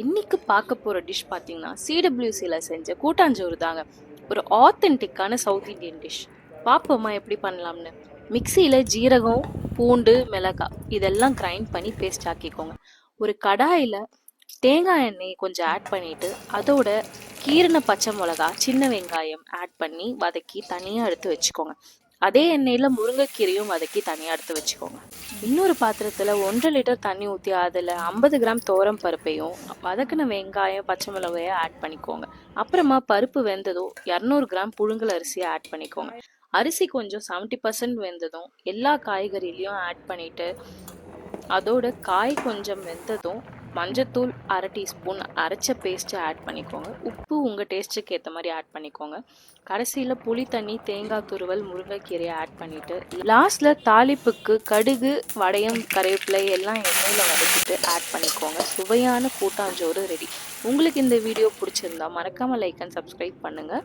இன்னைக்கு பார்க்க போகிற டிஷ் பார்த்தீங்கன்னா சிடபிள்யூசியில் செஞ்ச கூட்டாஞ்சோறு தாங்க. ஒரு ஆத்தென்டிக்கான சவுத் இந்தியன் டிஷ். பார்ப்போமா எப்படி பண்ணலாம்னு. மிக்சியில் ஜீரகம், பூண்டு, மிளகாய் இதெல்லாம் கிரைண்ட் பண்ணி பேஸ்ட் ஆக்கிக்கோங்க. ஒரு கடாயில் தேங்காய் எண்ணெய் கொஞ்சம் ஆட் பண்ணிவிட்டு அதோட கீரின பச்சை மிளகா, சின்ன வெங்காயம் ஆட் பண்ணி வதக்கி தனியாக எடுத்து வச்சுக்கோங்க. அதே எண்ணெயில் முருங்கைக்கீரையும் வதக்கி தனியாக எடுத்து வச்சுக்கோங்க. இன்னொரு பாத்திரத்தில் 1.5 லிட்டர் தண்ணி ஊற்றி அதில் 50 கிராம் தோரம் பருப்பையும் வதக்கின வெங்காயம், பச்சை மிளகாயை ஆட் பண்ணிக்கோங்க. அப்புறமா பருப்பு வெந்ததும் 200 கிராம் புழுங்கல் அரிசியை ஆட் பண்ணிக்கோங்க. அரிசி கொஞ்சம் 70% வெந்ததும் எல்லா காய்கறிலையும் ஆட் பண்ணிவிட்டு அதோட காய் கொஞ்சம் வெந்ததும் மஞ்சத்தூள் 1/2 டீஸ்பூன் அரைச்ச பேஸ்ட்டை ஆட் பண்ணிக்கோங்க. உப்பு உங்கள் டேஸ்ட்டுக்கு ஏற்ற மாதிரி ஆட் பண்ணிக்கோங்க. கடைசியில் புளி தண்ணி, தேங்காய் துருவல், முருங்கைக்கீரையை ஆட் பண்ணிவிட்டு லாஸ்ட்டில் தாளிப்புக்கு கடுகு, வடையம், கருவேப்பிலை எல்லாம் எண்ணெயில் வதக்கிட்டு ஆட் பண்ணிக்கோங்க. சுவையான கூட்டாஞ்சோறு ரெடி. உங்களுக்கு இந்த வீடியோ பிடிச்சிருந்தா மறக்காமல் லைக் அண்ட் சப்ஸ்கிரைப் பண்ணுங்கள்.